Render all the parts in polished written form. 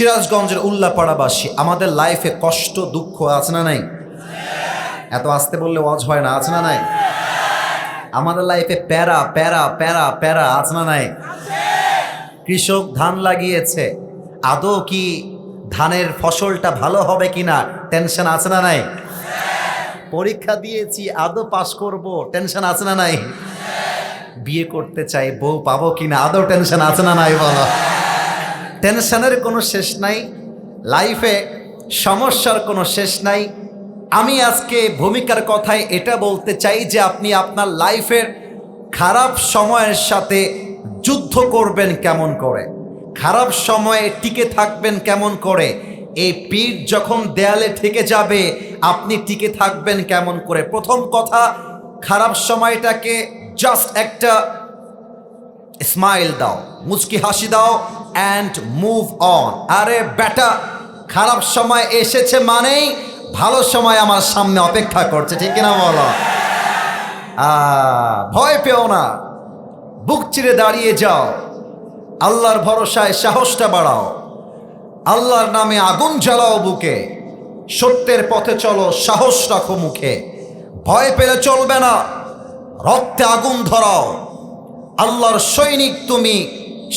সিরাজগঞ্জের উল্লাপাড়াবাসী, আমাদের লাইফে কষ্ট দুঃখ আছে না নাই? এত আসতে বললে ওয়াজ হয় না, আছে না নাই? আমাদের লাইফে প্যারা প্যারা প্যারা প্যারা আছে না নাই? কৃষক ধান লাগিয়েছে, আদৌ কি ধানের ফসলটা ভালো হবে কিনা টেনশন আছে না নাই? পরীক্ষা দিয়েছি, আদৌ পাস করব, টেনশন আছে না নাই? বিয়ে করতে চাই, বউ পাবো কিনা, আদৌ টেনশন আছে না নাই? বলো। টেনশনের কোনো শেষ নাই, লাইফে সমস্যার কোনো শেষ নাই। আমি আজকে ভূমিকার কথায় এটা বলতে চাই যে আপনি আপনার লাইফের খারাপ সময়ের সাথে যুদ্ধ করবেন কেমন করে, খারাপ সময়ে টিকে থাকবেন কেমন করে, এই পিঠ যখন দেয়ালে ঠেকে যাবে আপনি টিকে থাকবেন কেমন করে। প্রথম কথা, খারাপ সময়টাকে জাস্ট একটা স্মাইল দাও, মুচকি হাসি দাও অ্যান্ড মুভ অন। আরে বেটা, খারাপ সময় এসেছে মানেই ভালো সময় আমার সামনে অপেক্ষা করছে, ঠিক কিনা বলো? ভয় পেও না, বুক চিরে দাঁড়িয়ে যাও, আল্লাহর ভরসায় সাহসটা বাড়াও, আল্লাহর নামে আগুন জ্বালাও বুকে, সত্যের পথে চলো, সাহস রাখো মুখে। ভয় পেলে চলবে না, রক্তে আগুন ধরাও, আল্লাহর সৈনিক তুমি,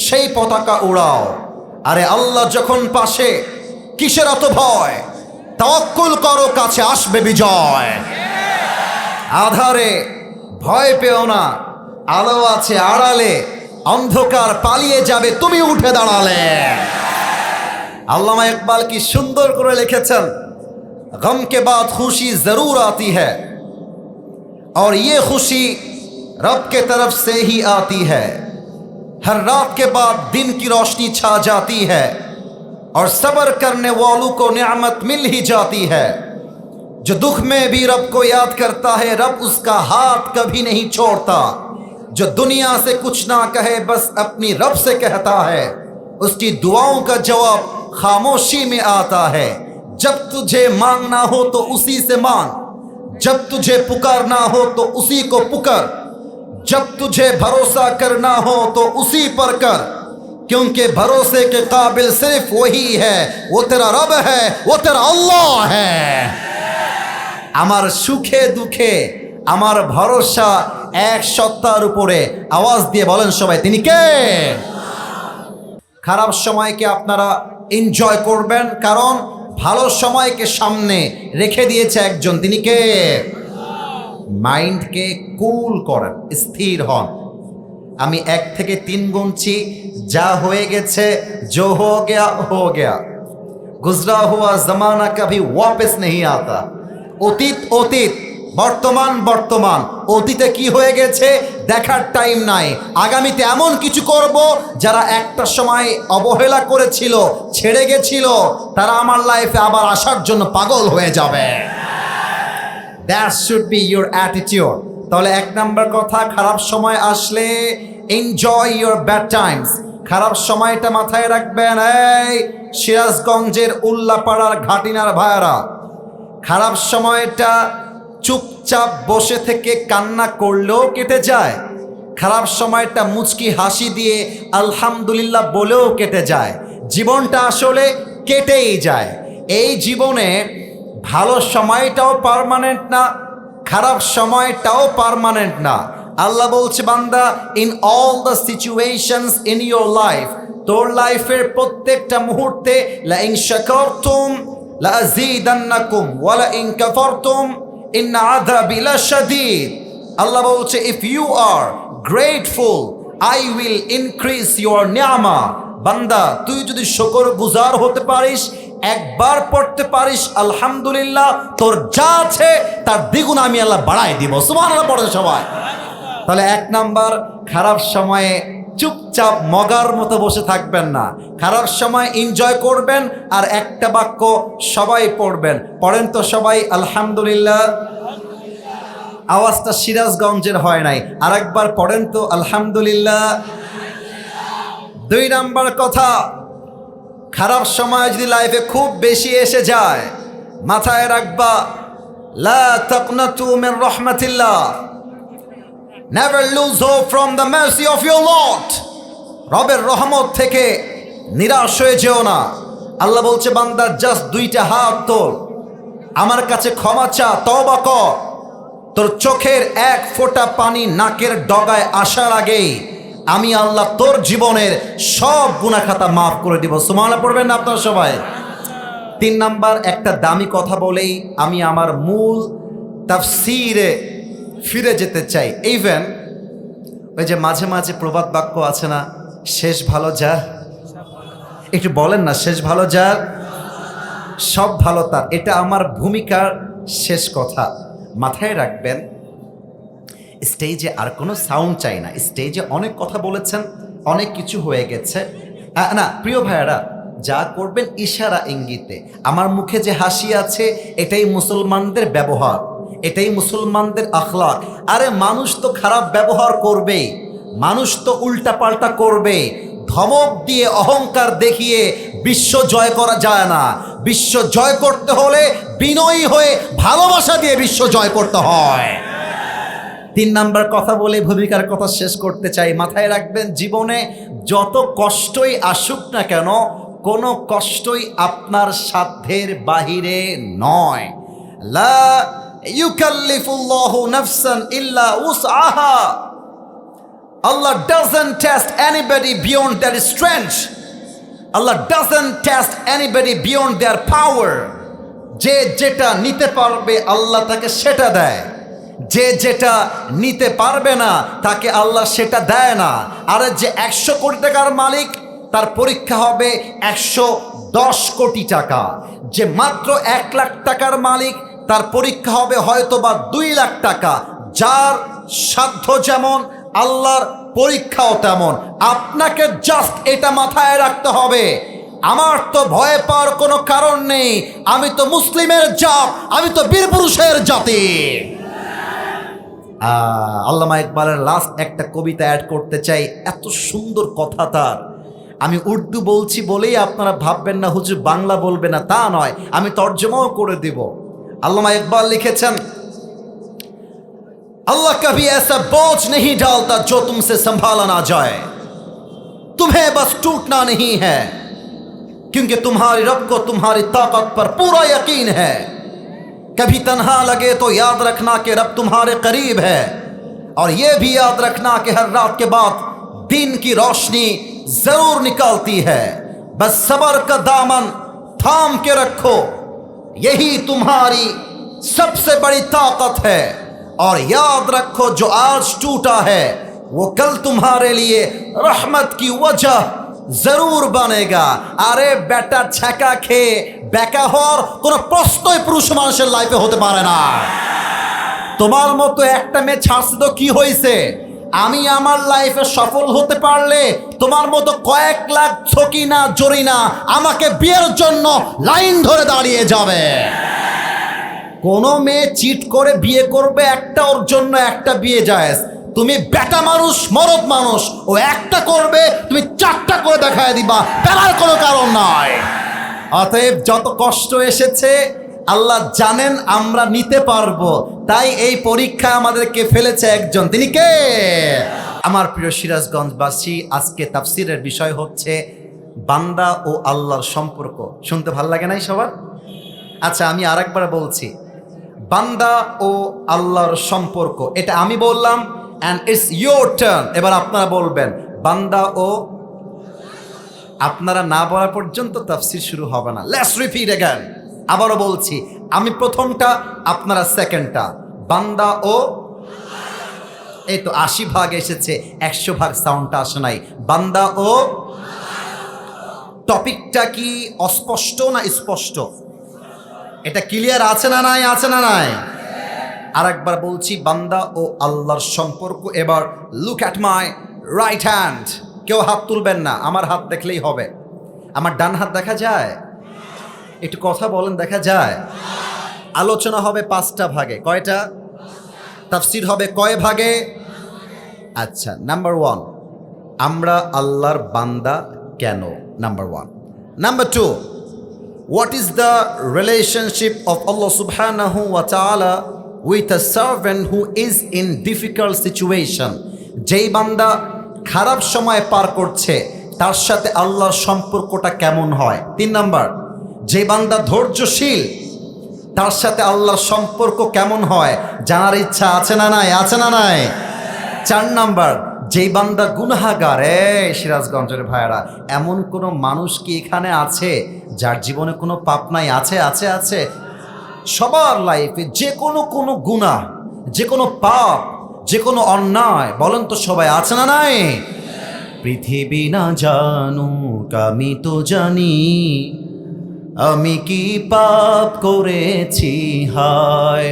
সেই পতাকা উড়াও। আরে আল্লাহ যখন পাশে, কিসের এত ভয়? তাওয়াক্কুল করো, কাছে আসবে বিজয়। আধারে ভয় পেও না, আলো আছে আড়ালে, অন্ধকার পালিয়ে যাবে তুমি উঠে দাঁড়ালে। আল্লামা ইকবাল কি সুন্দর করে লিখেছেন, গম কে বাদ খুশি জরুর আती है और ये खुशी रब के तरफ से ही आती है, हर रात के बाद दिन की रोशनी छा जाती है और सब्र करने वालों को नियामत मिल ही जाती है। जो दुख में भी रब को याद करता है, रब उसका हाथ कभी नहीं छोड़ता। जो दुनिया से कुछ ना कहे, बस अपनी रब से कहता है, उसकी दुआओं का जवाब खामोशी में आता है। जब तुझे मांगना हो तो उसी से मांग, जब तुझे पुकारना हो तो उसी को पुकार, जब तुझे भरोसा करना हो तो उसी पर कर, क्योंकि भरोसे के काबिल सिर्फ वही है, वो तेरा रब है, वो तेरा अल्लाह है। আমার সুখে দুঃখে আমার ভরসা এক সত্তার উপরে। আওয়াজ দিয়ে বলেন সবাই, তিনি কে? খারাপ সময়কে আপনারা এনজয় করবেন, কারণ ভালো সময়কে সামনে রেখে দিয়েছে একজন, তিনি কে? মাইন্ডকে কুল করেন, স্থির হন। আমি 1 থেকে 3 গুনছি, যা হয়ে গেছে जो हो गया, गुजरा हुआ जमाना कभी वापस नहीं आता। অতীত অতীত, বর্তমান বর্তমান। অতীতে কি হয়ে গেছে দেখার টাইম নাই, আগামীতে এমন কিছু করব যারা একটা সময় অবহেলা করেছিল, ছেড়ে গেছিল, তারা আমার লাইফে আবার আসার জন্য পাগল হয়ে যাবে। That should be your attitude. তাহলে 1 নাম্বার কথা, খারাপ সময় আসলে এনজয় ইউর ব্যাড টাইমস। খারাপ সময়টা মাথায় রাখবেন। এই সিরাজগঞ্জের উল্লাপাড়ার ঘাটিনার ভাইয়ারা, খারাপ সময়টা চুপচাপ বসে থেকে কান্না করলেও কেটে যায়, খারাপ সময়টা মুচকি হাসি দিয়ে আলহামদুলিল্লাহ বলেও কেটে যায়। জীবনটা আসলে কেটেই যায়। এই জীবনে ভালো সময়টাও পার্মানেন্ট না, খারাপ সময়টাও পার্মানেন্ট না। আল্লাহ বলছে, বান্দা, in all the situations in your life, তোর লাইফের প্রত্যেকটা মুহূর্তে, লা ইন শাকারতুম লা আযীদান্নাকুম ওয়া লা ইন কাফারতুম ইন্না আযাবি লাশাদীদ। আল্লাহ বলছে, if you are grateful I will increase your নিয়ামা। বান্দা, তুই যদি শুকরগুজার হতে পারিস, একবার পড়তে পারিস আলহামদুলিল্লাহ, তোর যা আছে তার দ্বিগুণ আমি আল্লাহ বাড়াই দিব। সুবহানাল্লাহ পড়ে সবাই। তাহলে 1 নাম্বার, খারাপ সময়ে চুপচাপ মগার মতো বসে থাকবেন না, খারাপ সময় এনজয় করবেন। আর একটা বাক্য সবাই পড়বেন, পড়েন তো সবাই আলহামদুলিল্লাহ। আওয়াজটা সিরাজগঞ্জের হয় নাই, আরেকবার পড়েন তো আলহামদুলিল্লাহ। 2 নাম্বার কথা, খারাপ সময় যদি লাইফে খুব বেশি এসে যায়, মাথায় রাখবা, লা তাকনাতু Mir রাহমাতিল্লাহ, never lose hope from the mercy of your Lord। রবের রহমত থেকে নিরাশ হয়ে যেও না। আল্লাহ বলছে বান্দা জাস্ট দুইটা হাত তোল, আমার কাছে ক্ষমা চা, তওবা কর। তোর চোখের এক ফোঁটা পানি নাকের ডগায় আসার আগেই আমি আল্লাহ তোর জীবনের সব গুনাহ খাতা মাফ করে দিব। সুবহানাল্লাহ পড়বেন না আপনারা সবাই? 3 নাম্বার একটা দামি কথা বলেই আমি আমার মূল তাফসীরে ফিরে যেতে চাই। ইভেন ওই যে মাঝে মাঝে প্রবাদ বাক্য আছে না, শেষ ভালো যার, একটু বলেন না, শেষ ভালো যার সব ভালো তার। এটা আমার ভূমিকার শেষ কথা। মাথায় রাখবেন, স্টেজে আর কোনো সাউন্ড চাই না। স্টেজে অনেক কথা বলেছেন, অনেক কিছু হয়ে গেছে। না প্রিয় ভাইয়েরা, যা করবেন ইশারা ইঙ্গিতে। আমার মুখে যে হাসি আছে এটাই মুসলমানদের ব্যবহার, এটাই মুসলমানদের আখলাক। আরে মানুষ তো খারাপ ব্যবহার করবেই, মানুষ তো উল্টাপাল্টা করবে। ধমক দিয়ে অহংকার দেখিয়ে বিশ্ব জয় করা যায় না। বিশ্ব জয় করতে হলে বিনয়ী হয়ে ভালোবাসা দিয়ে বিশ্ব জয় করতে হয়। 3 নাম্বার কথা বলে ভূমিকার কথা শেষ করতে চাই। মাথায় রাখবেন, জীবনে যত কষ্টই আসুক না কেন, কোনো কষ্টই আপনার সাধ্যের বাহিরে নয়। লা ইউকাল্লিফুল্লাহু নাফসান ইল্লা উসআহা। Allah doesn't test anybody beyond their strength. Allah doesn't test anybody beyond their power. যে যেটা নিতে পারবে আল্লাহ তাকে সেটা দেয়, যে যেটা নিতে পারবে না তাকে আল্লাহ সেটা দেয় না। আর যে 100 কোটি টাকার মালিক, তার পরীক্ষা হবে 110 কোটি টাকা। যে মাত্র 1 লাখ টাকার মালিক, তার পরীক্ষা হবে হয়তোবা 2 লাখ টাকা। যার সাধ্য যেমন আল্লাহর পরীক্ষাও তেমন। আপনাকে জাস্ট এটা মাথায় রাখতে হবে, আমার তো ভয় পাওয়ার কোনো কারণ নেই। আমি তো মুসলিমের জাত, আমি তো বীর পুরুষের জাতি। আল্লামা ইকবালের লাস্ট একটা কবিতা অ্যাড করতে চাই, এত সুন্দর কথা তার। আমি উর্দু বলছি বলেই আপনারা ভাববেন না হুজুর বাংলা বলবে না, তা নয়, আমি তর্জমাও করে দিব। আল্লামা ইকবাল লিখেছেন, अल्लाह कभी ऐसा बोझ नहीं डालता जो तुमसे संभाला ना जाए, तुम्हें बस टूटना नहीं है, क्योंकि तुम्हारी रब को तुम्हारी ताकत पर पूरा यकीन है। कभी तन्हा लगे तो याद रखना कि रब तुम्हारे करीब है, और ये भी याद रखना कि हर रात के बाद दिन की रोशनी जरूर निकलती है। बस सब्र का दामन थाम के रखो, यही तुम्हारी सबसे बड़ी ताकत है। और याद रखो जो आज टूटा है वो कल तुम्हारे लिए रहमत की वजह जरूर बनेगा। আরে বেটা ছ্যাঁকা খেয়ে বেকা হওয়ার কোনো প্রশ্নই পুরুষ মানুষের লাইফে হতে পারে না। তোমার মতো একটা মেয়ে ছাড়ছে তো কি হয়েছে, আমি আমার লাইফে সফল হতে পারলে তোমার মতো কয়েক লাখ ছকিনা জরিনা আমাকে বিয়ের জন্য লাইন ধরে দাঁড়িয়ে যাবে। কোনো মেয়ে চিট করে বিয়ে করবে একটা, ওর জন্য একটা বিয়ে জায়েজ। তুমি বেটা মানুষ, মরদ মানুষ, ও একটা করবে, তুমি 4টা করে দেখায় দিবা, প্যারার কোনো কারণ নাই। অতএব যত কষ্ট এসেছে আল্লাহ জানেন আমরা নিতে পারবো, তাই এই পরীক্ষা আমাদেরকে ফেলেছে একজন, তিনি কে? আমার প্রিয় সিরাজগঞ্জবাসী, আজকে তাফসিরের বিষয় হচ্ছে বান্দা ও আল্লাহর সম্পর্ক। শুনতে ভাল লাগে নাই সবার? আচ্ছা আমি আরেকবার বলছি, বান্দা ও আল্লাহর সম্পর্ক, এটা আমি বললাম অ্যান্ড ইটস ইয়োর টার্ন। এবার আপনারা বলবেন বান্দা ও, আপনারা না বলা পর্যন্ত তাফসীর শুরু হবে না। Let's repeat again. আবারও বলছি, আমি প্রথমটা, আপনারা সেকেন্ডটা। বান্দা ও, এই তো 80 ভাগ এসেছে, 100 ভাগ সাউন্ডটা আসে নাই। বান্দা ও, টপিকটা কি অস্পষ্ট না স্পষ্ট? এটা ক্লিয়ার আছে না নাই? আছে না নাই? আরেকবার বলছি, বান্দা ও আল্লাহর সম্পর্ক। এবার look at my right hand. কেউ হাত তুলবেন না, আমার হাত দেখলেই হবে। আমার ডান হাত দেখা যায়? একটু কথা বলেন, দেখা যায়? আলোচনা হবে 5টা ভাগে। কয়টা? তাফসীর হবে কয় ভাগে? আচ্ছা, নাম্বার 1, আমরা আল্লাহর বান্দা কেন? Number 1। Number 2, what is the relationship of Allah subhanahu wa ta'ala with a servant who is in difficult situation? যেই বান্দা খারাপ সময় পার করছে, তার সাথে আল্লাহর সম্পর্কটা কেমন হয়। 3 নাম্বার, যে বান্দা ধৈর্যশীল তার সাথে আল্লাহর সম্পর্ক কেমন হয় জানার ইচ্ছা আছে না নাই? আছে না নাই? 4 নাম্বার, যেই বান্দা গুনাহগার। সিরাজগঞ্জের ভাইয়েরা, এমন কোনো মানুষ কি এখানে আছে যার জীবনে কোনো পাপ নাই? আছে আছে আছে। সবার লাইফে যে কোনো গুনাহ, যে কোনো পাপ, যে কোনো অন্যায়, বলেন তো সবাই আছে না নাই? পৃথিবী না জানুক আমি তো জানি, আমি কি পাপ করেছি হায়।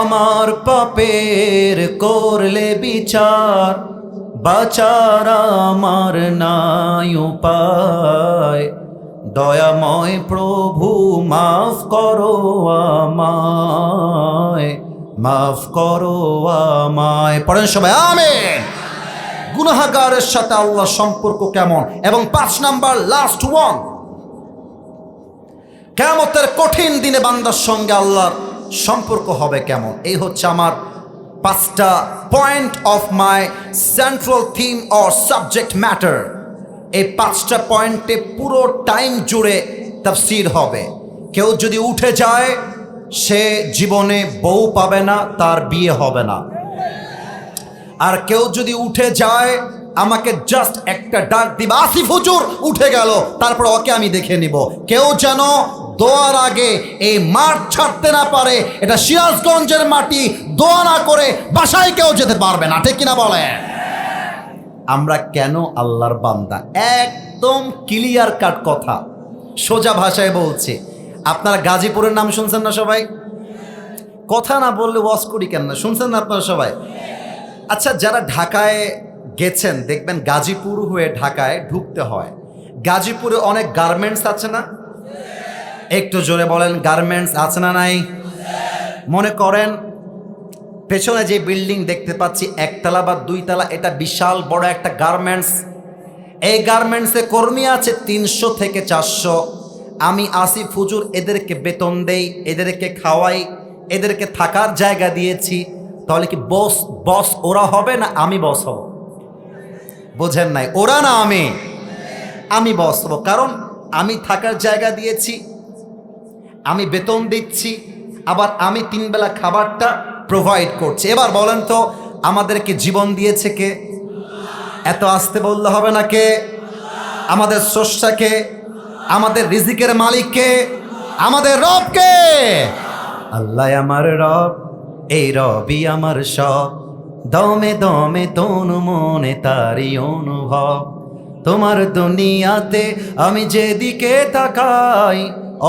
আমার পাপের করলে বিচার, বাঁচার আমার নাই উপায়। দয়াময় প্রভু মাফ করো আমায়, মাফ করো আমায়। পড়েন সবাই আমিন। গুনাহগারের সাথে আল্লাহর সম্পর্ক কেমন? এবং 5 নাম্বার, লাস্ট ওয়ান, কিয়ামতের কঠিন দিনে বান্দার সঙ্গে আল্লাহর সম্পর্ক হবে কেমন? এই হচ্ছে আমার 5টা point of my central theme or subject matter. এই 5টা পয়েন্টে পুরো টাইম জুড়ে তাফসীর হবে। কেউ যদি উঠে যায় সে জীবনে বউ পাবে না, তার বিয়ে হবে না। আর কেউ যদি উঠে যায় আমাকে জাস্ট একটা ডাক দিবা, আসিফ হুজুর উঠে গেল, তারপর ওকে আমি দেখে নিব। কেউ যেন দোয়ার আগে এই মাঠ ছাড়তে না পারে। এটা সিরাজগঞ্জের মাটি, দোয়া না করে বাসায় কেউ যেতে পারবে না, ঠিক কিনা বলে? আমরা কেন আল্লাহর বান্দা? একদম ক্লিয়ার কাট কথা, সোজা ভাষায় বলছি। আপনারা গাজীপুরের নাম শুনছেন না সবাই? কথা না বললে ওয়াজ করি কেন না? শুনছেন না আপনারা সবাই? আচ্ছা, যারা ঢাকায় গেছেন দেখবেন গাজীপুর হয়ে ঢাকায় ঢুকতে হয়। গাজীপুরে অনেক গার্মেন্টস আছে না? একটু জোরে বলেন, গার্মেন্টস আছে না নাই? মনে করেন পেছনে যে বিল্ডিং দেখতে পাচ্ছি 1 তলা বা 2 তলা, এটা বিশাল বড় একটা গার্মেন্টস। এই গার্মেন্টসে কর্মী আছে 300 থেকে 400। আমি আসিফ হুজুর এদেরকে বেতন দেই, এদেরকে খাওয়াই, এদেরকে থাকার জায়গা দিয়েছি। তাহলে কি বস ওরা হবে না আমি বস হব? বোঝেন নাই? ওরা না আমি বস হব। কারণ আমি থাকার জায়গা দিয়েছি, আমি বেতন দিচ্ছি, আবার আমি 3 বেলা খাবারটা প্রোভাইড করছি। এবার বলেন তো আমাদেরকে জীবন দিয়েছে কে? এত আসতে বললে হবে না কে? আমাদের স্রষ্টাকে, আমাদের রিজিকের মালিককে, আমাদের রবকে। আল্লাহ আমার রব, এই রবি আমার সব, দমে দমে তনু মনে তারি অনুভব। তোমার দুনিয়াতে আমি যেদিকে তাকাই,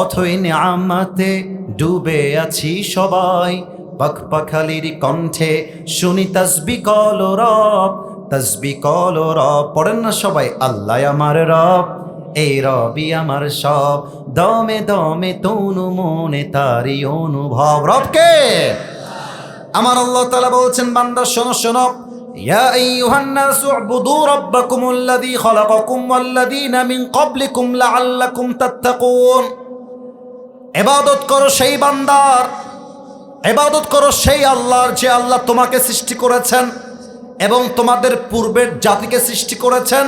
অথই নিয়ামতে ডুবে আছি সবাই। পাখপাখালির কণ্ঠে শুনি তাসবি কল রব, তাসবি কল রব। পড়েন না সবাই, আল্লাহ আমার রব, এই রবি আমার সব, দমে দমে তনু মনে তারি অনুভব। রবকে আমার আল্লাহ তাআলা বলছেন, বান্দা শোনো শোনো, ইয়া আইয়ুহান নাসু উবুদু রাব্বাকুমুল্লাযী খালাকাকুম ওয়াল্লাযীনা মিন ক্বাবলিকুম লাআল্লাকুম তাত্তাকুন। ইবাদত করো সেই বান্দার, ইবাদত করো সেই আল্লাহর, যে আল্লাহ তোমাকে সৃষ্টি করেছেন এবং তোমাদের পূর্বের জাতিকে সৃষ্টি করেছেন,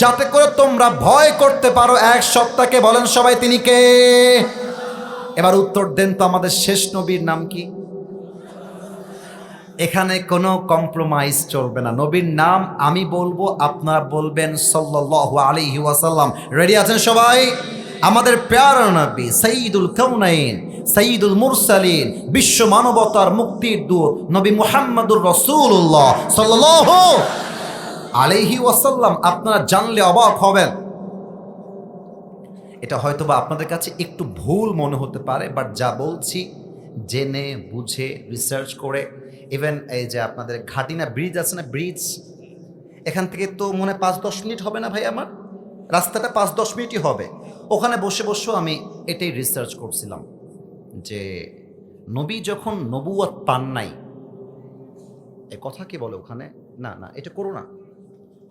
যাতে করে তোমরা ভয় করতে পারো এক সত্তাকে। বলেন সবাই, তিনি কে? এবার উত্তর দেন তো, আমাদের শেষ নবীর নাম কি? এখানে কোনো কম্প্রোমাইজ চলবে না। নবীর নাম আমি বলবো, আপনারা বলবেন সাল্লাল্লাহু আলাইহি ওয়াসাল্লাম। রেডি আছেন সবাই? আমাদের প্যারা নবী সাইয়্যিদুল কাউনাইন, সাইয়্যিদুল মুরসালিন, বিশ্ব মানবতার মুক্তির দূত নবী মুহাম্মদুর রাসূলুল্লাহ সাল্লাল্লাহু আলাইহি ওয়াসাল্লাম। আপনারা জানলে অবাক হবেন। এটা হয়তোবা আপনাদের কাছে একটু ভুল মনে হতে পারে, বাট যা বলছি জেনে বুঝে রিসার্চ করে। ইভেন এই যে আপনাদের ঘাটিনা ব্রিজ আছে না, ব্রিজ, এখান থেকে তো মনে 5-10 মিনিট হবে না ভাই, আমার রাস্তাটা 5-10 মিনিটই হবে। ওখানে বসে বসেও আমি এটাই রিসার্চ করছিলাম যে নবী যখন নবুয়ত পান নাই, এ কথা কি বলে ওখানে? না না, এটা করো না,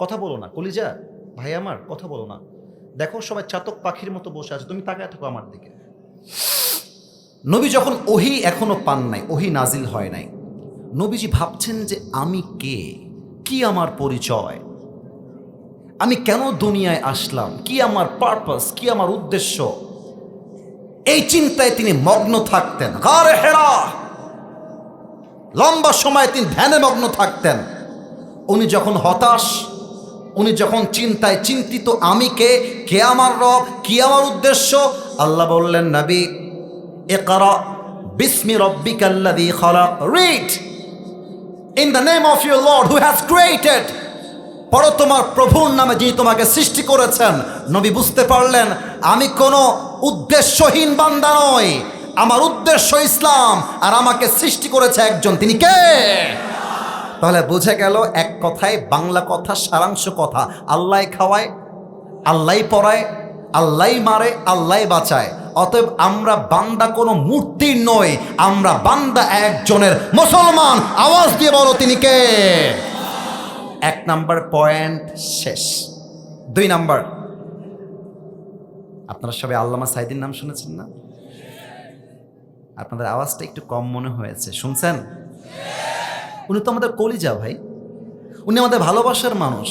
কথা বলো না কলিজা ভাই আমার, কথা বলো না। দেখো সবাই চাতক পাখির মতো বসে আছে, তুমি তাকায় থাকো আমার দিকে। নবী যখন ওহী এখনো পান নাই, ওহী নাজিল হয় নাই, নবীজি ভাবছেন যে আমি কে, কি আমার পরিচয়। আমি কেন দুনিয়ায় আসলাম, কি আমার পারপাস, কি আমার উদ্দেশ্য, এই চিন্তায় তিনি মগ্ন থাকতেন। গারে হেরা, লম্বা সময় তিনি ধ্যানে মগ্ন থাকতেন। উনি যখন হতাশ, উনি যখন চিন্তায় চিন্তিত, আমি কে আমার রব, কি আমার উদ্দেশ্য, আল্লাহ বললেন, নবী ইকরা বিসমি রাব্বিকাল্লাযী খালাক, read in the name of your lord who has created, পড়ো তোমার প্রভুর নামে যিনি তোমাকে সৃষ্টি করেছেন। নবী বুঝতে পারলেন আমি কোনো উদ্দেশ্যহীন বান্দা নই, আমার উদ্দেশ্য ইসলাম, আর আমাকে সৃষ্টি করেছে একজন, তিনি কে? তাহলে বুঝে গেল এক কথায়, বাংলা কথা, সারাংশ কথা, আল্লাহ খাওয়ায়, আল্লাহ পড়ায়, আল্লাহ মারে, আল্লাহ বাঁচায়। অতএব আমরা বান্দা কোনো মূর্তির নই, আমরা বান্দা একজনের, মুসলমান। আওয়াজ দিয়ে বলো তিনি কে? এক নাম্বার পয়েন্ট শেষ। 2 নাম্বার, আপনারা সবাই আল্লামা সাইদির নাম শুনেছেন না? আপনাদের আওয়াজটা একটু কম মনে হয়েছে, শুনছেন? উনি তো আমাদের কলিজা ভাই, উনি আমাদের ভালোবাসার মানুষ।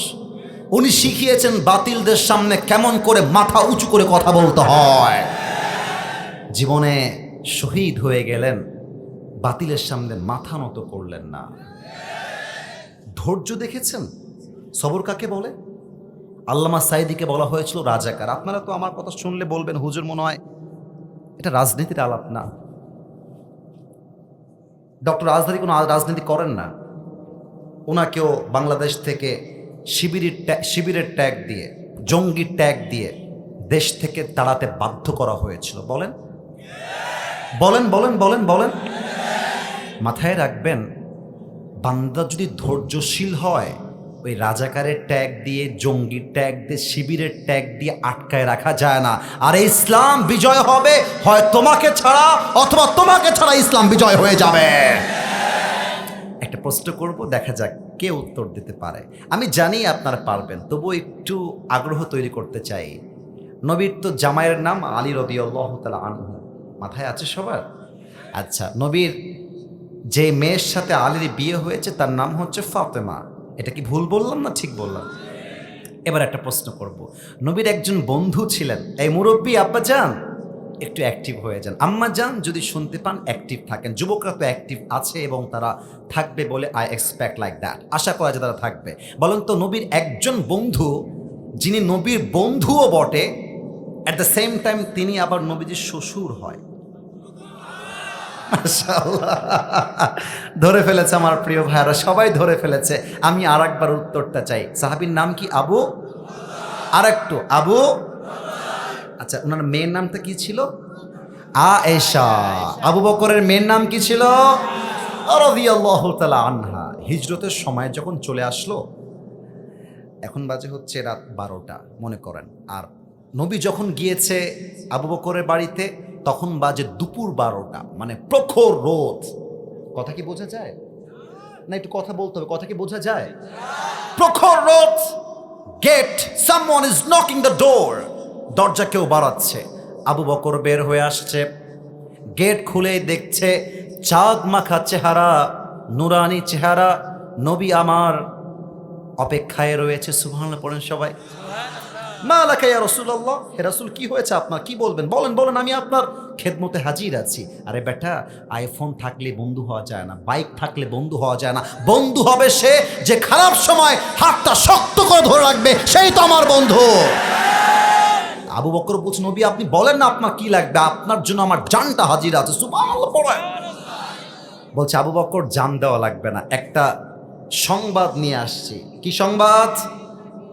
উনি শিখিয়েছেন বাতিলদের সামনে কেমন করে মাথা উঁচু করে কথা বলতে হয়। জীবনে শহীদ হয়ে গেলেন, বাতিলের সামনে মাথা নত করলেন না। ধৈর্য দেখেছেন? সবর কাকে বলে? আল্লামা সাইদিকে বলা হয়েছিল রাজাকার। আপনারা তো আমার কথা শুনলে বলবেন, হুজুর মনে হয় এটা রাজনীতির আলাপ না। ডক্টর রাজধানী কোনো রাজনীতি করেন না। ওনাকেও বাংলাদেশ থেকে শিবিরের ট্যাগ দিয়ে, জঙ্গির ট্যাগ দিয়ে দেশ থেকে তাড়াতে বাধ্য করা হয়েছিল। বলেন বলেন বলেন বলেন বলেন। মাথায় রাখবেন, বান্দা যদি ধৈর্যশীল হয়, ওই রাজাকারের ট্যাগ দিয়ে, জঙ্গির ট্যাগ দিয়ে, শিবিরের ট্যাগ দিয়ে আটকায় রাখা যায় না। আর ইসলাম বিজয় হবে হয় তোমাকে ছাড়া, অথবা তোমাকে ছাড়া ইসলাম বিজয় হয়ে যাবে। একটা প্রশ্ন করব, দেখা যাক কে উত্তর দিতে পারে। আমি জানি আপনারা পারবেন, তবুও একটু আগ্রহ তৈরি করতে চাই। নবীর তো জামাইয়ের নাম আলী রাদিয়াল্লাহু তাআলা আনহু, মাথায় আছে সবার? আচ্ছা, নবীর যে মেয়ের সাথে আলীর বিয়ে হয়েছে তার নাম হচ্ছে ফাতেমা। এটা কি ভুল বললাম না ঠিক বললাম? এবার একটা প্রশ্ন করব। নবীর একজন বন্ধু ছিলেন, এই মুরব্বী আব্বা যান একটু অ্যাক্টিভ হয়ে যান, আম্মা যান যদি শুনতে পান অ্যাক্টিভ থাকেন। যুবকরা তো অ্যাক্টিভ আছে এবং তারা থাকবে বলে আই এক্সপেক্ট লাইক দ্যাট, আশা করা যায় তারা থাকবে। বলেন তো, নবীর একজন বন্ধু, যিনি নবীর বন্ধুও বটে, অ্যাট দ্য সেম টাইম তিনি আবার নবীজির শ্বশুর হয়। মাশাআল্লাহ, ধরে ফেলেছে আমার প্রিয় ভাইরা, সবাই ধরে ফেলেছে। আমি আর একবার উত্তরটা চাই। সাহাবীর নাম কি? আবু, আর একটু আবু। আচ্ছা, ওনার মেয়ের নামটা কি ছিল? আয়েশা। আবু বকরের মেয়ের নাম কি ছিল? রাদিয়াল্লাহু তাআলা আনহা। হিজরতের সময় যখন চলে আসলো, এখন বাজে হচ্ছে রাত 12টা মনে করেন, আর নবী যখন গিয়েছে আবু বকরের বাড়িতে তখন বাজে দুপুর 12টা, মানে প্রখর রোদ। কথা কি বোঝা যায় না? একটু কথা বলতে হবে, কথা কি বোঝা যায়? প্রখর রোদ, gate, someone is knocking the door, দরজা কেউ বাড়াচ্ছে। আবু বকর বের হয়ে আসছে, গেট খুলেই দেখছে চাঁদ মাখা চেহারা, নুরানি চেহারা, নবী আমার অপেক্ষায় রয়েছে। সুবহানাল্লাহ পড়েন সবাই। মা লাকা ইয়া রাসূলুল্লাহ, হে রাসূল কি হয়েছে আপনার, কি বলবেন? বলেন বলেন, আমি আপনার খেদমতে হাজির আছি। আরে বেটা, আইফোন থাকলে বন্ধু হওয়া যায় না, বাইক থাকলে বন্ধু হওয়া যায় না। বন্ধু হবে সে যে খারাপ সময় হাতটা শক্ত করে ধরে রাখবে, সেই তো আমার বন্ধু। আবু বকর বলছে, নবী আপনি বলেন না আপনার কি লাগবে, আপনার জন্য আমার জানটা হাজির আছে। সুবহানাল্লাহ পড়ে। বলছে আবু বকর, জান দেওয়া লাগবে না, একটা সংবাদ নিয়ে আসছি। কি সংবাদ?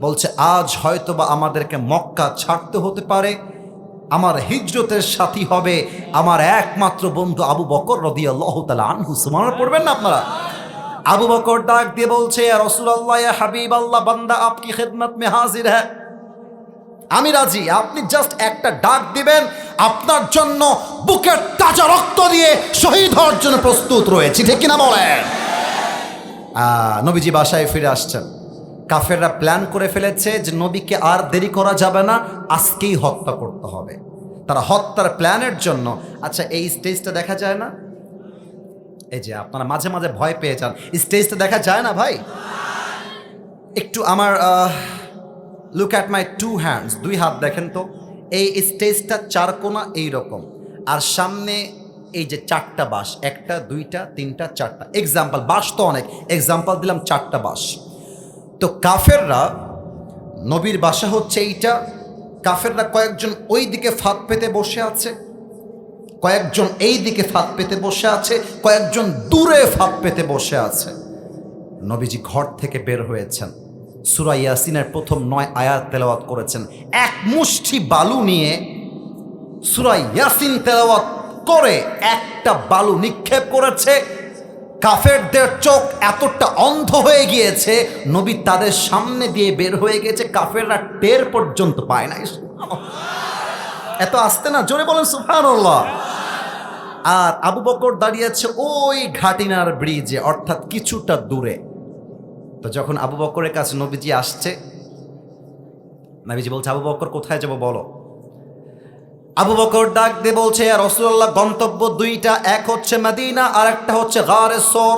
বলছে আজ হয়তোবা আমাদেরকে মক্কা ছাড়তে হতে পারে, আমার হিজরতের সাথী হবে আমার একমাত্র বন্ধু আবু বকর রাদিয়াল্লাহু তাআলা আনহু। সুবহানাল্লাহ পড়বেন না আপনারা? আবু বকর ডাক দিয়ে বলছে, ইয়া রাসূলুল্লাহ, ইয়া হাবিবাল্লাহ, বান্দা আপকি খিদমত মে হাজির হ্যায়, আমি রাজি। আপনি জাস্ট একটা ডাক দিবেন, আপনার জন্য বুকের তাজা রক্ত দিয়ে শহীদ হওয়ার জন্য প্রস্তুত রয়েছি। ঠিক কিনা বলেন? নবীজি বাসায় ফিরে আসছেন। কাফেররা প্ল্যান করে ফেলেছে যে নবীকে আর দেরি করা যাবে না, আজকেই হত্যা করতে হবে। তারা হত্যার প্ল্যানের জন্য, আচ্ছা এই স্টেজটা দেখা যায় না? এই যে আপনারা মাঝে মাঝে ভয় পেয়ে যান, স্টেজটা দেখা যায় না ভাই? একটু আমার look at my two hands, দুই হাত দেখেন তো। এই স্টেজটা চার কোনা এইরকম, আর সামনে এই যে চারটা বাঁশ, একটা দুইটা তিনটা চারটা। এক্সাম্পল, বাঁশ তো অনেক, এক্সাম্পল দিলাম চারটা বাঁশ। তো কাফেররা, নবীর বাসা হচ্ছে এইটা, কাফেররা কয়েকজন ওই দিকে ফাঁদ পেতে বসে আছে, কয়েকজন এই দিকে ফাঁদ পেতে বসে আছে, কয়েকজন দূরে ফাঁদ পেতে বসে আছে। নবীজি ঘর থেকে বের হয়েছেন, সূরা ইয়াসিনের প্রথম 9 আয়াত তেলাওয়াত করেছেন। এক মুষ্টি বালু নিয়ে সূরা ইয়াসিন তেলাওয়াত করে একটা বালু নিক্ষেপ করেছে। কাফেরদের চোখ এতটা অন্ধ হয়ে গিয়েছে, নবী তাদের সামনে দিয়ে বের হয়ে গেছে, কাফেররা টের পর্যন্ত পায় নাই। এত আসতে না, জোরে বলেন সুবহানাল্লাহ। আর আবু বকর দাঁড়িয়ে আছে ওই ঘাটিনার ব্রিজে, অর্থাৎ কিছুটা দূরে। তো যখন আবু বকরের কাছে নবীজি আসছে, নবীজি বলছে, আবু বকর কোথায় যাব বলো। আবু বকর ডাক দিয়ে বলছে, ইয়া রাসূলুল্লাহ, গন্তব্য দুইটা, এক হচ্ছে মদিনা আর একটা হচ্ছে গারে সোর।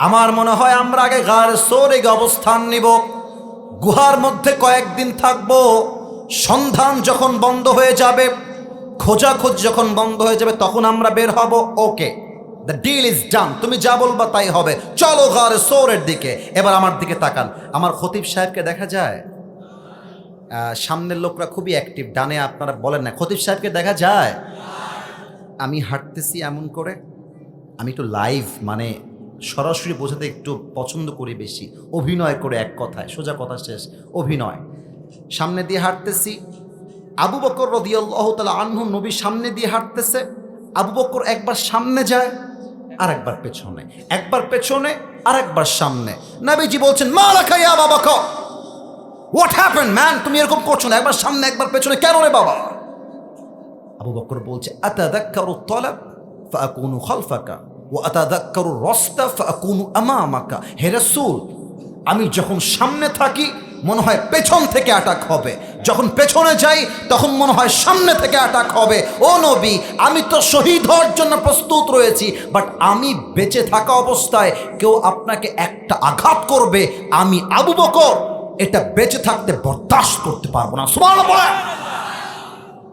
আমার মনে হয় আমরা আগে গারে সোরে অবস্থান নিব, গুহার মধ্যে কয়েকদিন থাকবো। সন্ধান যখন বন্ধ হয়ে যাবে, খোঁজাখোঁজ যখন বন্ধ হয়ে যাবে, তখন আমরা বের হব। ওকে, দ্য ডিল ইজ ডান, তুমি যা বলবা তাই হবে, চলো গারে সোরের দিকে। এবার আমার দিকে তাকান, আমার খতিব সাহেবকে দেখা যায়? সামনের লোকরা খুবই অ্যাক্টিভ, ডানে আপনারা বলেন না, খতিব সাহেবকে দেখা যায়? আমি হাঁটতেছি এমন করে, আমি একটু লাইভ মানে সরাসরি বোঝাতে একটু পছন্দ করি বেশি, অভিনয় করে, এক কথায় সোজা কথা শেষ, অভিনয়। সামনে দিয়ে হাঁটতেছি, আবু বকর রাদিয়াল্লাহু তাআলা আনহু নবী সামনে দিয়ে হাঁটতেছে। আবু বকর একবার সামনে যায় আর একবার পেছনে, একবার পেছনে আর একবার সামনে। নবীজি বলছেন, মালাকা ইয়া Abu Bakr, what happened man, তুমি এরকম করছো না, একবার সামনে একবার পেছনে কেন রে বাবা? আবু বকর বলছে, আতাযাক্কারু তালাব ফাআকুনু খালফাকা ওয়া আতাযাক্কারু রাসতা ফাআকুনু আমামাকা। হে রাসূল, আমি যখন সামনে থাকি মনে হয় পেছন থেকে অ্যাটাক হবে, যখন পেছনে যাই তখন মনে হয় সামনে থেকে অ্যাটাক হবে। ও নবী, আমি তো শহীদ হওয়ার জন্য প্রস্তুত রয়েছি, বাট আমি বেঁচে থাকা অবস্থায় কেউ আপনাকে একটা আঘাত করবে, আমি আবু বকর এটা বেঁচে থাকতে বরদাস্ত করতে পারবো না। সুবহানাল্লাহ।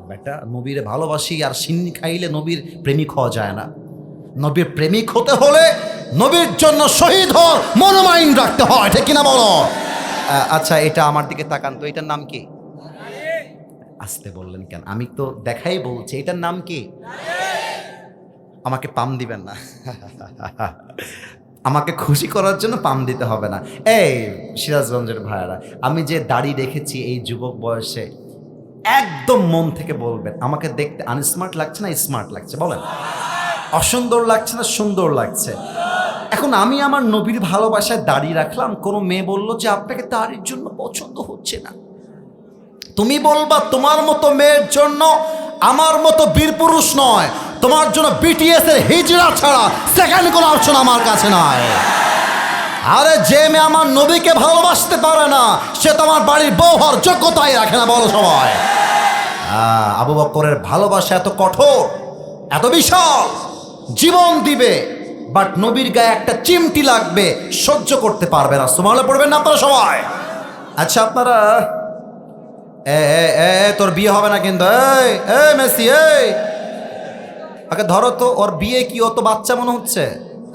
বেটা, নবীরে ভালোবাসি আর সিন্নি খাইলে নবীর প্রেমিক হওয়া যায় না। নবীর প্রেমিক হতে হলে নবীর জন্য শহীদ হওয়ার মনোমাইন্ড রাখতে হয়, ঠিক কিনা বলো? আচ্ছা, এটা আমার দিকে তাকান তো, এটার নাম কি? আসতে বললেন কেন? আমি তো দেখাই বলছি, এটার নাম কি? আমাকে পাম দিবেন না, আমাকে খুশি করার জন্য পাম দিতে হবে না। এই সিরাজগঞ্জের ভাইয়ারা, আমি যে দাড়ি রেখেছি এই যুবক বয়সে, একদম মন থেকে বলবেন, আমাকে দেখতে আনস্মার্ট লাগছে না স্মার্ট লাগছে? বলেন, অসুন্দর লাগছে না সুন্দর লাগছে? এখন আমি আমার নবীর ভালোবাসায় দাড়ি রাখলাম, কোনো মেয়ে বললো যে আপনাকে দাড়ির জন্য পছন্দ হচ্ছে না, তুমি বলবা তোমার মতো মেয়ের জন্য আমার মতো বীর পুরুষ নয়, তোমার জন্য বিটিএস এর হিজড়া ছাড়া সেকেন্ড কোনো অপশন আমার কাছে নাই। আরে যে মেয়ে আমার নবীকে ভালোবাসতে পারে না, সে তো আমার বাড়ির বউ হওয়ার যোগ্যতাই রাখে না, বলো সবাই। আবু বকরের ভালোবাসা এত কঠোর, এত বিশাল, জীবন দিবে, বাট নবীর গায়ে একটা চিমটি লাগবে, সহ্য করতে পারবে না। সুবহানাল্লাহ পড়বেন না আপনারা সবাই? আচ্ছা, আপনারা তোর বিয়ে হবে না কিন্তু, এই মেসি, এই আগে ধরো তো, ওর বিয়ে কি, অত বাচ্চা মনে হচ্ছে?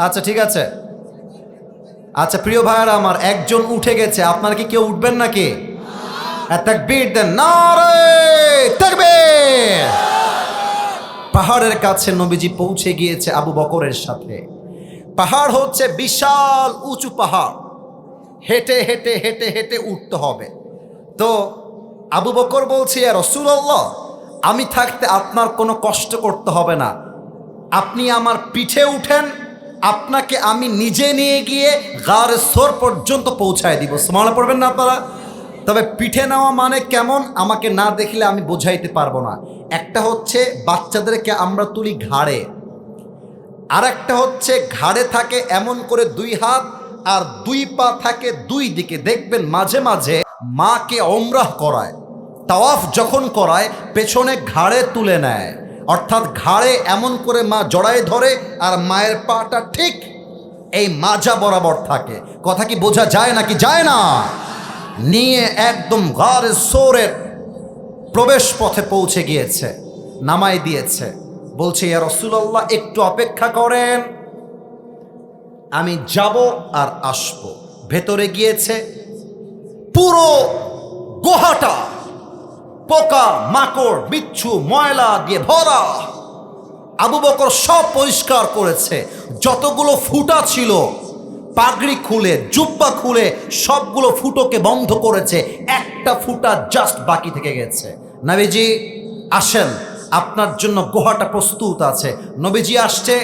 আচ্ছা ঠিক আছে, আচ্ছা প্রিয় ভাইয়ারা আমার, একজন উঠে গেছে, আপনারা কি কেউ উঠবেন নাকি? তাকবীর দেন, নারে তাকবীর। পাহাড়ের কাছে নবীজি পৌঁছে গিয়েছে আবু বকরের সাথে। পাহাড় হচ্ছে বিশাল উঁচু পাহাড়, হেঁটে হেঁটে হেঁটে হেঁটে উঠতে হবে। তো আবু বকর বলছে, ইয়া রাসূলুল্লাহ, আমি থাকতে আপনার কোনো কষ্ট করতে হবে না, আপনি আমার পিঠে উঠেন, আপনাকে আমি নিজে নিয়ে গিয়ে গারে সোর পর্যন্ত পৌঁছায় দিব। সুবহানাল্লাহ পড়বেন না আপনারা? তবে পিঠে নেওয়া মানে কেমন, আমাকে না দেখলে আমি বোঝাইতে পারবো না। একটা হচ্ছে বাচ্চাদেরকে আমরা তুলি ঘাড়ে, আর একটা হচ্ছে ঘাড়ে থাকে এমন করে 2 হাত আর 2 পা থাকে 2 দিকে। দেখবেন মাঝে মাঝে মাকে ওমরাহ করায়, তাওয়াফ যখন করায় পেছনে ঘাড়ে তুলে নেয়, অর্থাৎ ঘাড়ে এমন করে মা জড়ায় ধরে আর মায়ের পাটা ঠিক এই মাজা বরাবর থাকে। কথা কি বোঝা যায় নাকি যায় না? নিয়ে একদম গারে সোরের প্রবেশ পথে পৌঁছে গিয়েছে, নামাই দিয়েছে। বলছে, ইয়া রাসূলুল্লাহ একটু অপেক্ষা করেন, আমি যাব আর আসব। ভেতরে গিয়েছে, পুরো গুহাটা পোকা মাকড় বিচ্ছু ময়লা দিয়ে ভরা। আবু বকর সব পরিষ্কার করেছে, যতগুলো ফুটা ছিল পাগড়ি খুলে জুব্বা খুলে সবগুলো ফুটোকে বন্ধ করেছে, একটা ফুটা জাস্ট বাকি থেকে গেছে। নবীজি আসেন, আপনার জন্য গুহাটা প্রস্তুত আছে। নবীজি আসছে,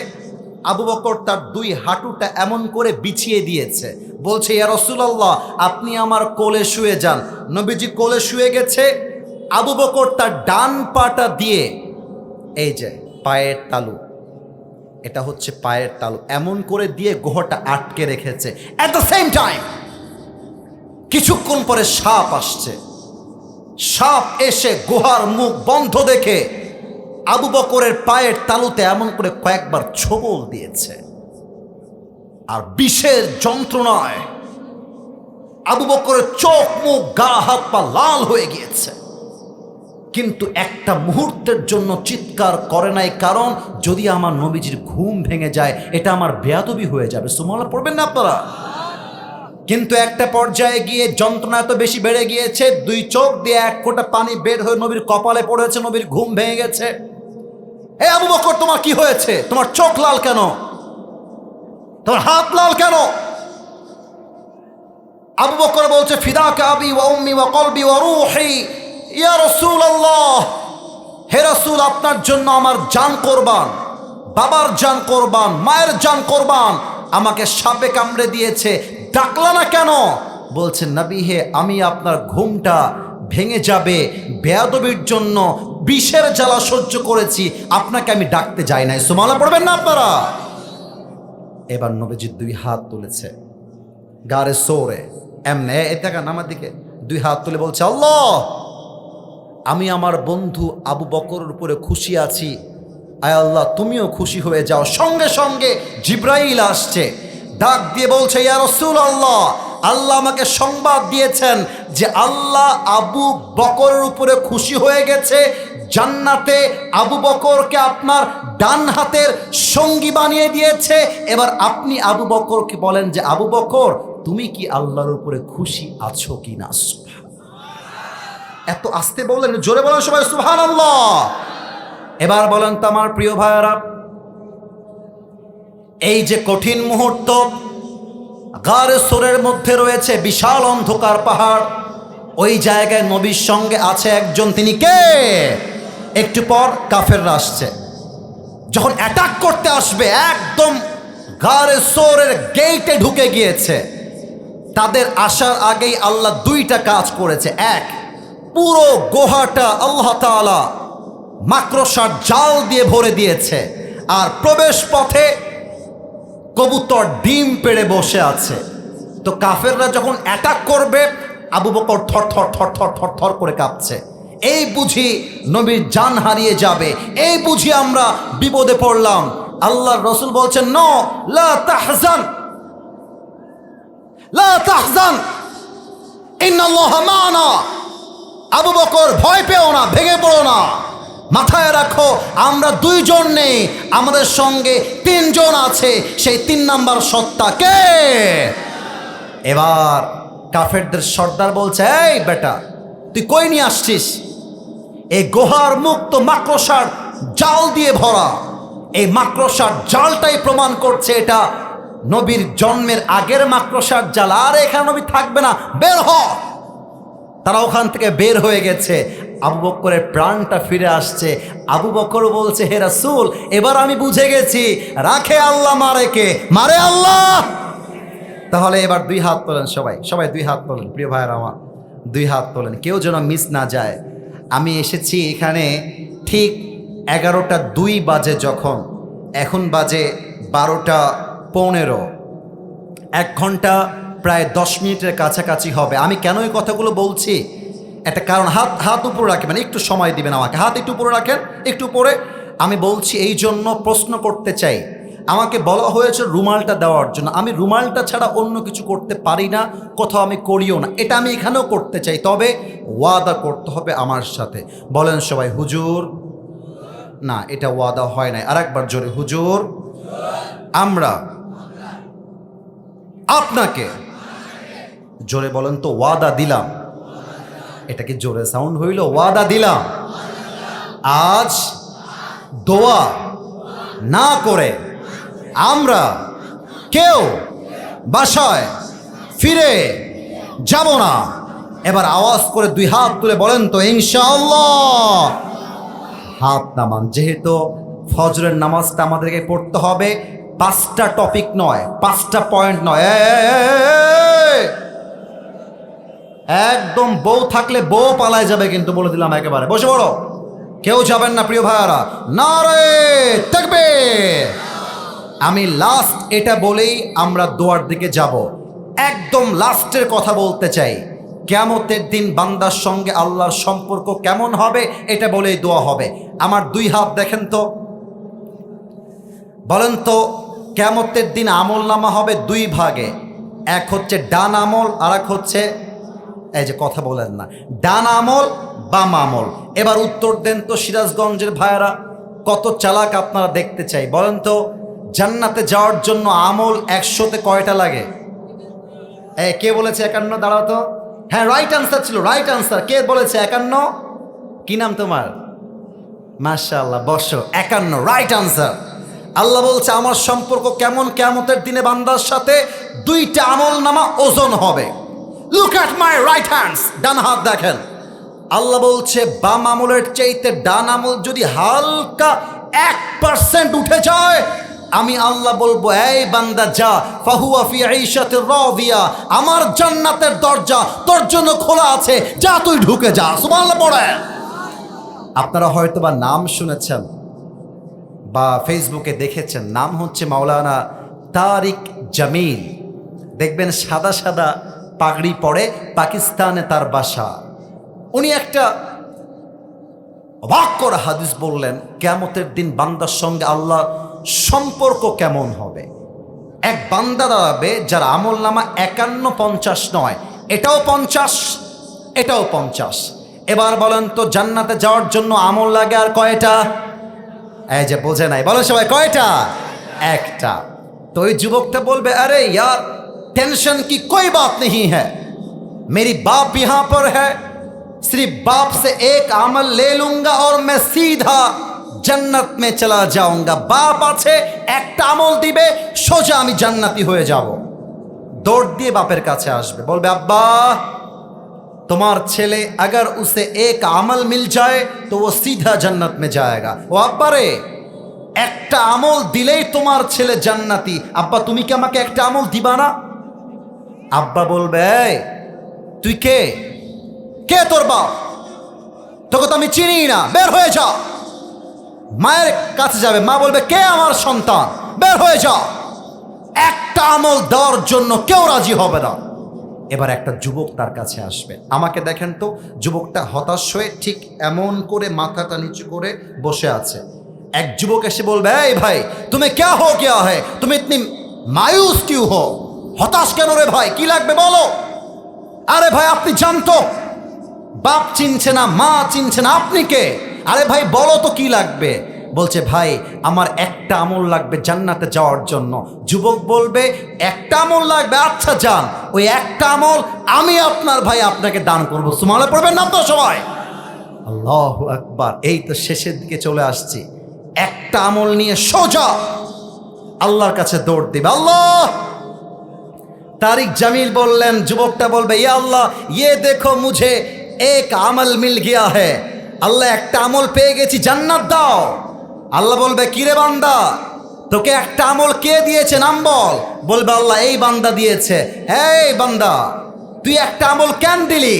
আবু বকর তার দুই হাঁটুটা এমন করে বিছিয়ে দিয়েছে, বলছে, ইয়া রাসূলুল্লাহ আপনি আমার কোলে শুয়ে যান। নবীজি কোলে শুয়ে গেছে, আবু বকর তার ডান পাটা দিয়ে, এই যে পায়ের তালু, এটা হচ্ছে পায়ের তালু, এমন করে দিয়ে গুহাটা আটকে রেখেছে। এট দ্য সেম টাইম কিছুক্ষণ পরে সাপ আসছে। সাপ এসে গুহার মুখ বন্ধ দেখে আবু বকরের পায়ের তালুতে এমন করে কয়েকবার ছোবল দিয়েছে। আর বিষের যন্ত্রণায় আবু বকরের চোখ মুখ গা হাত পা লাল হয়ে গিয়েছে, কিন্তু একটা মুহূর্তের জন্য চিৎকার করে নাই, কারণ যদি আমার নবীজির ঘুম ভেঙে যায় এটা আমার বেয়াদবি হয়ে যাবে। সুবহানাল্লাহ পড়বেন না আপনারা? কিন্তু একটা পর্যায়ে গিয়ে যন্ত্রণা এত বেশি বেড়ে গিয়েছে, দুই চোখ দিয়ে এক ফোঁটা পানি বের হয়ে নবীর কপালে পড়েছে, নবীর ঘুম ভেঙে গেছে। হে আবু বকর, তোমার কি হয়েছে? তোমার চোখ লাল কেন? তোমার হাত লাল কেন? আবু বকর বলছে, ফিদাকা আবি ওয়া উম্মি ওয়া কলবি ওয়া রূহি ইয়া রাসূলুল্লাহ, হে রাসূল আপনার জন্য আমার জান কোরবান, বাবার জান কোরবান, মায়ের জান কোরবান। আমাকে সাপে কামড়ে দিয়েছে, ডাকলা না কেন? বলছেন, নবী হে, আমি আপনার ঘুমটা ভেঙে যাবে বেয়াদবির জন্য বিষের জ্বালা সহ্য করেছি, আপনাকে আমি ডাকতে যাই নাই। সুবহানাল্লাহ পড়বেন না আপনারা? এবার নবীজি দুই হাত তুলেছে গারে সোরে, এমনে দেখা নামার দিকে দুই হাত তুলে বলছে, আল্লাহ আমি আমার বন্ধু আবু বকরের উপরে খুশি আছি, আয় আল্লাহ তুমিও খুশি হয়ে যাও। সঙ্গে সঙ্গে জিব্রাইল আসছে, ডাক দিয়ে বলছে, ইয়া রাসূলুল্লাহ আল্লাহ আমাকে সংবাদ দিয়েছেন যে আল্লাহ আবু বকরের উপরে খুশি হয়ে গেছে, জান্নাতে আবু বকরকে আপনার ডান হাতের সঙ্গী বানিয়ে দিয়েছে। এবার আপনি আবু বকরকে বলেন যে আবু বকর তুমি কি আল্লাহর উপরে খুশি আছো কিনা? এত আস্তে বললেন, জোরে বলেন সবাই সুবহানাল্লাহ। এবার বলেন তো আমার প্রিয় ভাইয়েরা, এই যে কঠিন মুহূর্ত, গারে সোরের মধ্যে রয়েছে বিশাল অন্ধকার পাহাড়, ওই জায়গায় নবীর সঙ্গে আছে একজন, তিনি কে? একটু পর কাফেররা আসছে, যখন অ্যাটাক করতে আসবে একদম গারে সোরের গেটে ঢুকে গিয়েছে। তাদের আসার আগেই আল্লাহ দুইটা কাজ করেছে। এক, পুরো গুহাটা আল্লাহ তাআলা মাকড়সার জাল দিয়ে ভরে দিয়েছে, আর প্রবেশ পথে কবুতর ডিম পেড়ে বসে আছে। তো কাফেররা যখন অ্যাটাক করবে আবু বকর থর থর থর থর থর থর করে কাঁপছে। এই বুঝি নবীর জান হারিয়ে যাবে, এই বুঝি আমরা বিপদে পড়লাম। আল্লাহর রাসূল বলছেন, নো, লা তাহজান, লা তাহজান, ইন্নাল্লাহা মা'ানা। আবু বকর ভয় পেও না, ভেঙে পড়ো না, মাথায় রাখো আমরা দুইজন নেই, আমাদের সঙ্গে তিনজন আছে, সেই 3 নাম্বার সত্তা কে? এবার কাফেরদের সর্দার বলছে, এই বেটা তুই কই নিয়ে আসছিস? এই গুহার মুখ তো মাকড়সার জাল দিয়ে ভরা, এই মাকড়সার জালটাই প্রমাণ করছে এটা নবীর জন্মের আগের মাকড়সার জাল, আর এখানে নবী থাকবে না, বের হ। তারা ওখান থেকে বের হয়ে গেছে, আবু বকরের প্রাণটা ফিরে আসছে। আবু বকর বলছে, হে রাসূল এবার আমি বুঝে গেছি, রাখে আল্লাহ মারে কে? মারে আল্লাহ। তাহলে এবার দুই হাত তোলেন, সবাই সবাই দুই হাত তোলেন, প্রিয় ভাইয়েরা আমার দুই হাত তোলেন, কেউ যেন মিস না যায়। আমি এসেছি এখানে ঠিক 11:02 বাজে, যখন এখন বাজে 12:15, 1 ঘন্টা প্রায় 10 মিনিটের কাছাকাছি হবে। আমি কেন এই কথাগুলো বলছি একটা কারণ, হাত উপরে রাখবেন, একটু সময় দিবেন আমাকে, হাত একটু উপরে রাখেন, একটু উপরে। আমি বলছি এই জন্য, প্রশ্ন করতে চাই আমাকে বলা হয়েছে রুমালটা দেওয়ার জন্য, আমি রুমালটা ছাড়া অন্য কিছু করতে পারি না, কোথাও আমি করিও না, এটা আমি এখানেও করতে চাই, তবে ওয়াদা করতে হবে আমার সাথে। বলেন সবাই হুজুর। না, এটা ওয়াদা হয় নাই, আরেকবার জোরে হুজুর। আমরা আপনাকে, জোরে বলেন তো, ওয়াদা দিলাম। এটা কি জোরে সাউন্ড হইল? ওয়াদা দিলাম আজ দোয়া না করে আমরা কেউ বাসায় ফিরে যাব না। এবার আওয়াজ করে দুই হাত তুলে বলেন তো ইনশাআল্লাহ। হাত নামান। যেহেতু ফজরের নামাজটা আমাদেরকে পড়তে হবে, 5টা টপিক নয়, 5টা পয়েন্ট নয়। একদম বউ থাকলে বউ পালায় যাবে কিন্তু, বলে দিলাম একেবারে। বসে পড়ো, কেউ যাবেন না প্রিয় ভাইয়ারা। নারে তাকবীর। আমি লাস্ট এটা বলেই আমরা দোয়ার দিকে যাব। একদম লাস্টের কথা বলতে চাই, কিয়ামতের দিন বান্দার সঙ্গে আল্লাহর সম্পর্ক কেমন হবে এটা বলেই দোয়া হবে। আমার দুই হাত দেখেন তো, বলেন তো, কিয়ামতের দিন আমল নামা হবে দুই ভাগে, এক হচ্ছে ডান আমল আর এক হচ্ছে, এই যে কথা বলেন না, ডান আমল বাম আমল। এবার উত্তর দেন তো সিরাজগঞ্জের ভাইয়ারা, কত চালাক আপনারা দেখতে চাই। বলেন তো, জান্নাতে যাওয়ার জন্য আমল 100তে কয়টা লাগে? কে বলেছে 51? দাঁড়াও তো। হ্যাঁ, রাইট আনসার ছিল, রাইট আনসার। কে বলেছে 51? কি নাম তোমার? মাশাআল্লাহ, বসো। 51 রাইট আনসার। আল্লাহ বলছে আমার সম্পর্ক কেমন কিয়ামতের দিনে বান্দার সাথে? 2টা আমল নামা ওজন হবে। Look at my right hands, ডান হাত দেখেন। আল্লাহ বলছে বাম আমলের চাইতে ডান আমল যদি হালকা 1% উঠে যায়, আমি আল্লাহ বলবো এই বান্দা যা, ফাহুয়া ফি আইশাতির রাদিয়া, আমার জান্নাতের দরজা তোর জন্য খোলা আছে, যা তুই ঢুকে যা। সুবহানাল্লাহ পড়ে। আপনারা হয়তোবা নাম শুনেছেন বা ফেসবুকে দেখেছেন, নাম হচ্ছে মাওলানা তারিক জামিল। দেখবেন সাদা সাদা পাগড়ি পরে, পাকিস্তানে তার বাসা। উনি একটা অবাক করা হাদিস বললেন, কিয়ামতের দিন বান্দার সঙ্গে আল্লাহর সম্পর্ক কেমন হবে। এক বান্দা দাঁড়াবে যার আমল নামা 51-50 নয়, এটাও 50, এটাও 50। এবার বলেন তো, জান্নাতে যাওয়ার জন্য আমল লাগে আর কয়টা? এই যে বোঝে নাই, বলেন সবাই কয়টা? একটা। তো ওই যুবকটা বলবে, আরে यार टेंशन की कोई बात नहीं है, मेरी बाप यहाँ पर है, सिर्फ बाप से एक अमल ले लूंगा और मैं सीधा जन्नत में चला जाऊंगा। बाप আছে, একটা আমল দিবে, সোজা আমি জান্নাতি হয়ে যাব। দৌড় দিয়ে বাপের কাছে আসবে, বলবে আব্বা তোমার ছেলে अगर उसे एक अमल मिल जाए तो वो सीधा जन्नत में जाएगा। ও আব্বা রে, একটা আমল দিলেই তোমার ছেলে জান্নাতি, আব্বা তুমি কি আমাকে একটা আমল দিবা না? আব্বা বলবে, এই তুই কে? কে তোর বাপ? তোকে তো আমি চিনি না, বের হয়ে যা। মায়ের কাছে যাবে, মা বলবে কে আমার সন্তান, বের হয়ে যা। একটা আমল দেওয়ার জন্য কেউ রাজি হবে না। এবার একটা যুবক তার কাছে আসবে, আমাকে দেখেন তো, যুবকটা হতাশ হয়ে ঠিক এমন করে মাথাটা নিচু করে বসে আছে। এক যুবক এসে বলবে, এই ভাই তুমি ক্যা হো গয়া হ্যায়, তুমি ইতনি মায়ুস কিউ হো, হতাশ কেন রে ভাই, কি লাগবে বলো? আরে ভাই আপনি জানতো, বাপ চিনছে না, মা চিনছে না, আপনি কে? আরে ভাই বলো তো কি লাগবে? বলছে ভাই আমার একটা আমল লাগবে জান্নাতে যাওয়ার জন্য। যুবক বলবে একটা আমল লাগবে, আচ্ছা যান, ওই একটা আমল আমি আপনার ভাই আপনাকে দান করবো। সুবহানাল্লাহ পড়বেন না তো সবাই? আল্লাহু আকবার। এই তো শেষের দিকে চলে আসছি, একটা আমল নিয়ে সোজা আল্লাহর কাছে দৌড় দিবে। আল্লাহ, তারিক জামিল বললেন, যুবকটা বলবে ইয়া আল্লাহ ये देखो मुझे एक আমল মিল গিয়া है, আল্লাহ একটা আমল পেয়ে গেছি, জান্নাত দাও। আল্লাহ বলবে কিরে বান্দা, তোকে একটা আমল কে দিয়েছে, নাম বল। বলবে আল্লাহ এই বান্দা দিয়েছে। এই বান্দা তুই একটা আমল কেন দিলি?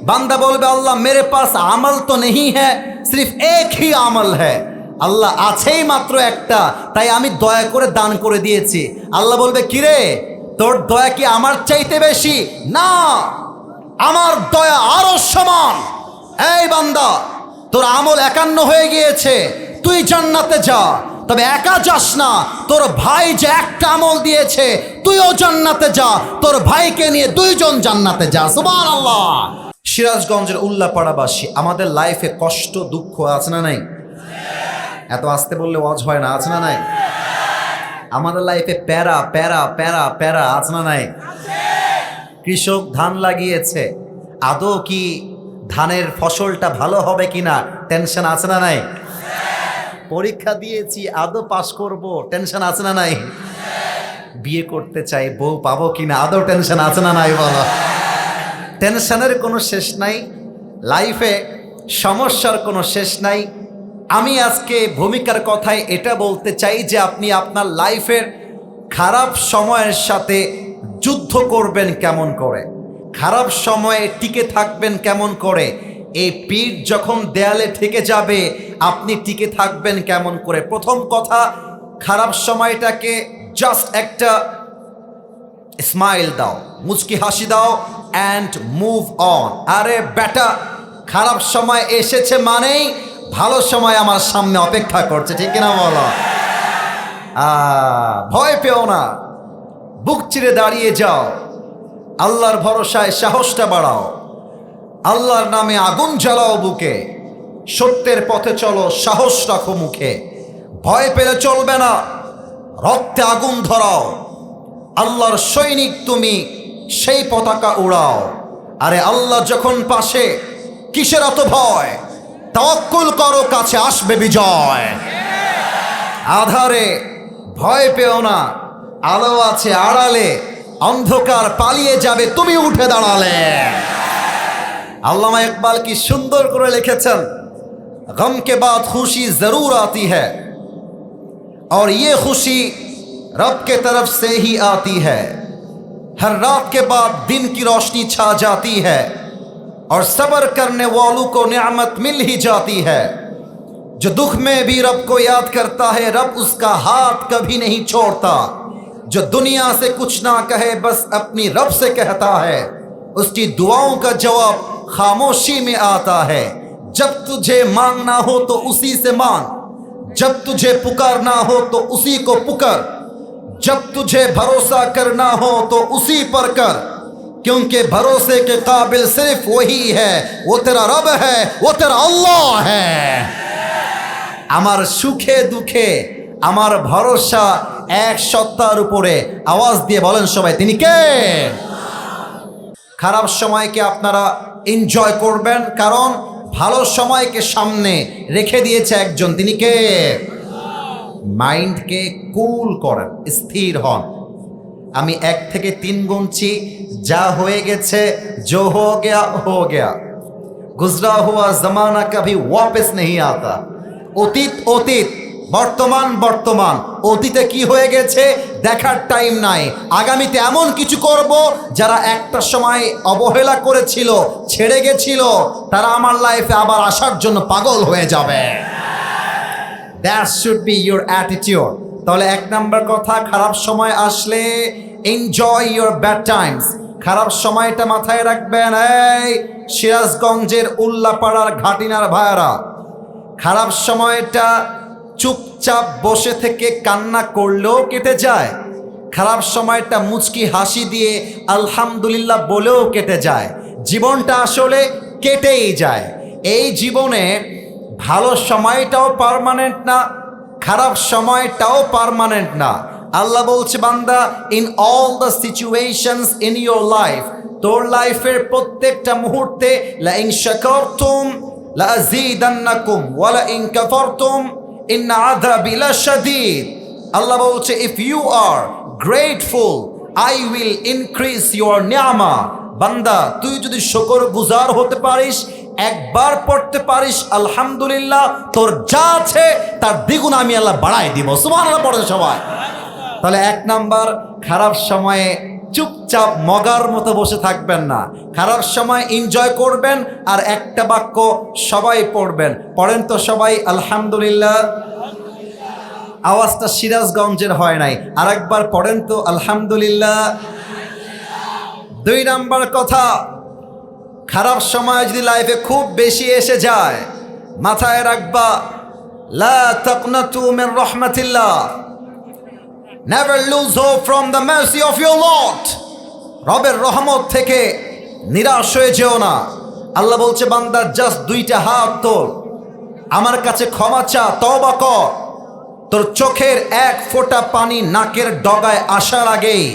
বান্দা বলবে আল্লাহ মেরে পাস আমল তো নেই হ্যাঁ, সির্ফ এক হি আমল হ্যাঁ। আল্লাহ আছেই মাত্র একটা, তাই আমি দয়া করে দান করে দিয়েছি। আল্লাহ বলবে কিরে তোর দয়া কি আমার চাইতে বেশি? না, আমার দয়া আরো সমান। এই বান্দা তোর আমল 51 হয়ে গিয়েছে, তুই জান্নাতে যা। তবে একা যাস না, তোর ভাই যে একটা আমল দিয়েছে তুইও জান্নাতে যা, তোর ভাইকে নিয়ে দুইজন জান্নাতে যা। সুবহানাল্লাহ। সিরাজগঞ্জের উল্লাপাড়াবাসী, আমাদের লাইফে কষ্ট দুঃখ আছে না নাই? এত আসতে বললে ওয়াজ হয় না, আছে না নাই? আমাদের লাইফে প্যারা প্যারা প্যারা প্যারা আছে না নাই? কৃষক ধান লাগিয়েছে, আদৌ কি ধানের ফসলটা ভালো হবে কিনা টেনশন আছে না নাই? পরীক্ষা দিয়েছি, আদৌ পাস করব, টেনশন আছে না নাই? বিয়ে করতে চাই, বউ পাবো কিনা, আদৌ টেনশন আছে না নাই? বলো। টেনশনের কোনো শেষ নাই, লাইফে সমস্যার কোনো শেষ নাই। আমি আজকে ভূমিকার কথায় এটা বলতে চাই যে আপনি আপনার লাইফের খারাপ সময়ের সাথে যুদ্ধ করবেন কেমন করে, খারাপ সময়ে টিকে থাকবেন কেমন করে, এই পিঠ যখন দেয়ালে ঠেকে যাবে আপনি টিকে থাকবেন কেমন করে। প্রথম কথা, খারাপ সময়টাকে জাস্ট একটা স্মাইল দাও, মুচকি হাসি দাও, অ্যান্ড মুভ অন। আরে বেটা, খারাপ সময় এসেছে মানেই ভালো সময় আমার সামনে অপেক্ষা করছে, ঠিক কিনা বলো? ভয় পেও না, বুক চিরে দাঁড়িয়ে যাও, আল্লাহর ভরসায় সাহসটা বাড়াও, আল্লাহর নামে আগুন জ্বালাও বুকে, সত্যের পথে চলো, সাহস রাখো মুখে। ভয় পেলে চলবে না, রক্তে আগুন ধরাও, আল্লাহর সৈনিক তুমি, সেই পতাকা উড়াও। আরে আল্লাহ যখন পাশে, কিসের এত ভয়? তাওয়াক্কুল করো, কাছে আসবে বিজয়। আধারে ভয় পেও না, আলো আছে আড়ালে, অন্ধকার পালিয়ে যাবে তুমি উঠে দাঁড়ালে। আল্লামা ইকবাল কি সুন্দর করে লিখেছেন, গম কে বাদ খুশি জরুর আতি है और ये खुशी रब के तरफ से ही आती है, हर रात के बाद दिन की रोशनी छा जाती है और सब्र करने वालों को नियामत मिल ही जाती है। जो दुख में भी रब को याद करता है, रब उसका हाथ कभी नहीं छोड़ता। जो दुनिया से कुछ ना कहे, बस अपनी रब से कहता है, उसकी दुआओं का जवाब खामोशी में आता है। जब तुझे मांगना हो तो उसी से मांग, जब तुझे पुकारना हो तो उसी को पुकार, जब तुझे भरोसा करना हो तो उसी पर कर, क्योंकि भरोसे के काबिल सिर्फ वही है, वो तेरा रब है, वो तेरा अल्लाह है। আমার সুখে দুঃখে আমার ভরসা এক সত্তার উপরে। আওয়াজ দিয়ে বলেন সবাই, তিনি কে? খারাপ সময়কে আপনারা এনজয় করবেন, কারণ ভালো সময়কে সামনে রেখে দিয়েছে একজন, তিনি কে? মাইন্ডকে কুল করেন, স্থির হন। আমি 1 থেকে 3 গুনছি, যা হয়ে গেছে जो हो गया, गुजरा हुआ जमाना कभी वापस नहीं आता। অতীত অতীত, বর্তমান বর্তমান। অতীতে কি হয়ে গেছে দেখার টাইম নাই, আগামীতে এমন কিছু করব যারা একটা সময় অবহেলা করেছিল, ছেড়ে গেছিল, তারা আমার লাইফে আবার আসার জন্য পাগল হয়ে যাবে। That should be your attitude. তাহলে 1 নাম্বার কথা, খারাপ সময় আসলে এনজয় ইউর ব্যাড টাইমস। খারাপ সময়টা মাথায় রাখবেন। এই সিরাজগঞ্জের উল্লাপাড়ার ঘাটিনার ভাইয়ারা, খারাপ সময়টা চুপচাপ বসে থেকে কান্না করলেও কেটে যায়, খারাপ সময়টা মুচকি হাসি দিয়ে আলহামদুলিল্লাহ বলেও কেটে যায়। জীবনটা আসলে কেটেই যায়। এই জীবনে ভালো সময়টাও পার্মানেন্ট না, খারাপ সময়টাও পার্মানেন্ট না। আল্লাহ বলছে, বান্দা, in all the situations in your life, তোর লাইফের প্রত্যেকটা মুহূর্তে, লা ইন শাকারতুম লা আযীদান্নাকুম ওয়া লা ইন কাফারতুম ইন্না আযাবি লাশাদীদ। আল্লাহ বলছে, if you are grateful I will increase your নিয়ামা। বান্দা, তুই যদি শুকরগুজার হতে পারিস, একবার পড়তে পারিস আলহামদুলিল্লাহ, তোর যা আছে তার দ্বিগুণ আমি আল্লাহ বাড়াই দিব। সুবহানাল্লাহ পড়ে সবাই। তাহলে 1 নাম্বার, খারাপ সময়ে চুপচাপ মগার মতো বসে থাকবেন না, খারাপ সময় এনজয় করবেন। আর একটা বাক্য সবাই পড়বেন, পড়েন তো সবাই আলহামদুলিল্লাহ। আওয়াজটা সিরাজগঞ্জের হয় নাই, আরেকবার পড়েন তো আলহামদুলিল্লাহ। 2 নাম্বার কথা, খারাপ সময় যদি লাইফে খুব বেশি এসে যায়, মাথায় রাখবা লা তাকনাতু Mir রাহমাতিল্লাহ, never lose hope from the mercy of your Lord. রবের রহমত থেকে নিরাশ হয়ে যেও না। আল্লাহ বলছে বান্দা জাস্ট দুইটা হাত তোল, আমার কাছে ক্ষমা চা, তওবা কর। তোর চোখের এক ফোঁটা পানি নাকের ডগায় আসার আগেই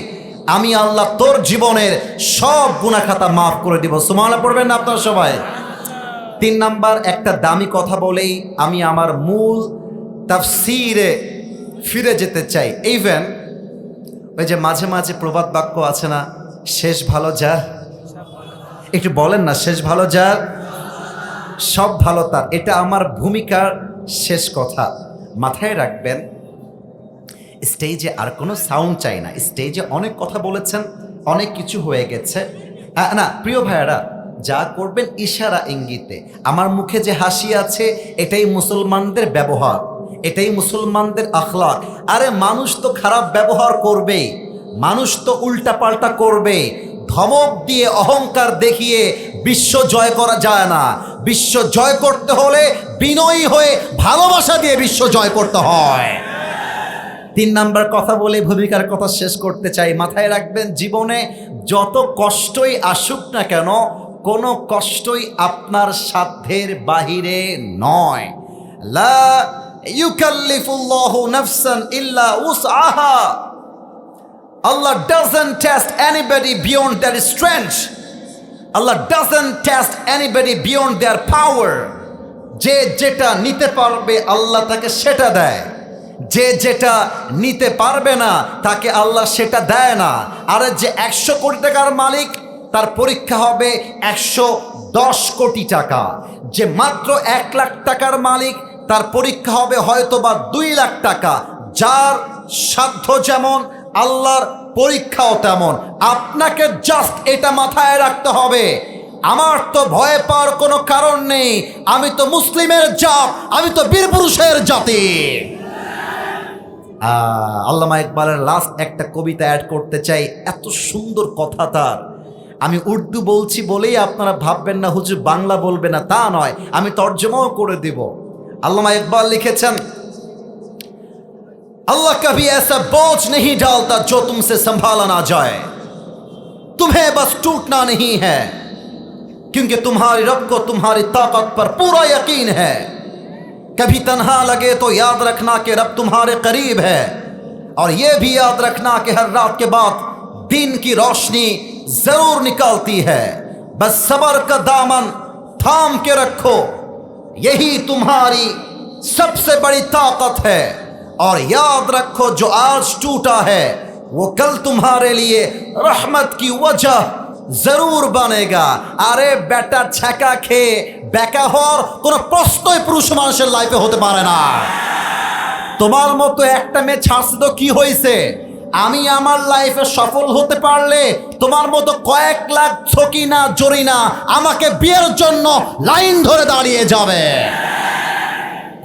আমি আল্লাহ তোর জীবনের সব গুনাহ খাতা মাফ করে দিব। সুবহানাল্লাহ পড়বেন না আপনারা সবাই? 3 নাম্বার একটা দামি কথা বলেই আমি আমার মূল তাফসীরে ফিরে যেতে চাই। ইভেন ওই যে মাঝে মাঝে প্রবাদ বাক্য আছে না, শেষ ভালো যার, একটু বলেন না, শেষ ভালো যার সব ভালো তার। এটা আমার ভূমিকার শেষ কথা। মাথায় রাখবেন, স্টেজে আর কোনো সাউন্ড চাই না। স্টেজে অনেক কথা বলেছেন, অনেক কিছু হয়ে গেছে। না প্রিয় ভাইয়েরা, যা করবেন ইশারা ইঙ্গিতে। আমার মুখে যে হাসি আছে এটাই মুসলমানদের ব্যবহার, এটাই মুসলমানদের আখলাক। আরে মানুষ তো খারাপ ব্যবহার করবে, মানুষ তো উল্টাপাল্টা করবে। ধমক দিয়ে অহংকার দেখিয়ে বিশ্ব জয় করা যায় না। বিশ্ব জয় করতে হলে বিনয়ী হয়ে ভালোবাসা দিয়ে বিশ্ব জয় করতে হয়। 3 নাম্বার কথা বলে ভূমিকার কথা শেষ করতে চাই। মাথায় রাখবেন, জীবনে যত কষ্টই আসুক না কেন, কোনো কষ্টই আপনার সাধ্যের বাহিরে নয়। লা ইউকাল্লিফুল্লাহু নাফসান ইল্লা উসআহা। Allah doesn't test anybody beyond their strength. Allah doesn't test anybody beyond their power. যে যেটা নিতে পারবে আল্লাহ তাকে সেটা দেয়, যে যেটা নিতে পারবে না তাকে আল্লাহ সেটা দেয় না। আর যে 100 কোটি টাকার মালিক, তার পরীক্ষা হবে 110 কোটি টাকা। যে মাত্র 1 লাখ টাকার মালিক, তার পরীক্ষা হবে হয়তোবা 2 লাখ টাকা। যার সাধ্য যেমন আল্লাহর পরীক্ষাও তেমন। আপনাকে জাস্ট এটা মাথায় রাখতে হবে, আমার তো ভয় পাওয়ার কোনো কারণ নেই। আমি তো মুসলিমের জাত, আমি তো বীর পুরুষের জাতি। আল্লামা ইকবালের লাস্ট একটা কবিতা অ্যাড করতে চাই, এত সুন্দর কথা তার। আমি উর্দু বলছি বলেই আপনারা ভাববেন না হুজুর বাংলা বলবে না, তা নয়, আমি তর্জমাও করে দিব। আল্লামা ইকবাল লিখেছেন, अल्लाह कभी ऐसा बोझ नहीं डालता जो तुमसे संभाला ना जाए, तुम्हें बस टूटना नहीं है, क्योंकि तुम्हारी रब को तुम्हारी ताकत पर पूरा यकीन है। कभी तन्हा लगे तो याद रखना कि रब तुम्हारे करीब है, और यह भी याद रखना कि हर रात के बाद दिन की रोशनी जरूर निकलती है। बस सब्र का दामन थाम के रखो, यही तुम्हारी सबसे बड़ी ताकत है, और याद रखो जो आज टूटा है वो कल तुम्हारे लिए रहमत की वजह जरूर बनेगा। আরে বেটা ছ্যাঁকা খেয়ে বেকা হওয়ার কোনো প্রশ্নই পুরুষ মানুষের লাইফে হতে পারে না। তোমার মতো একটা মেয়ে ছাড়ছে তো কি হয়েছে, আমি আমার লাইফে সফল হতে পারলে তোমার মতো কয়েক লাখ ছকিনা জরিনা আমাকে বিয়ের জন্য লাইন ধরে দাঁড়িয়ে যাবে।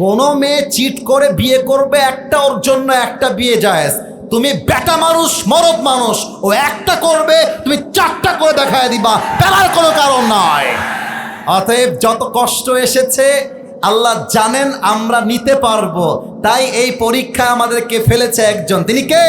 কোনো মেয়ে চিট করে বিয়ে করবে একটা, ওর জন্য একটা বিয়ে জায়েজ। তুমি বেটা মানুষ, মরদ মানুষ, ও একটা করবে, তুমি 4টা করে দেখায় দিবা, বেলার কোনো কারণ নাই। অতএব যত কষ্ট এসেছে আল্লাহ জানেন আমরা নিতে পারবো, তাই এই পরীক্ষা আমাদেরকে ফেলেছে একজন, তিনি কে?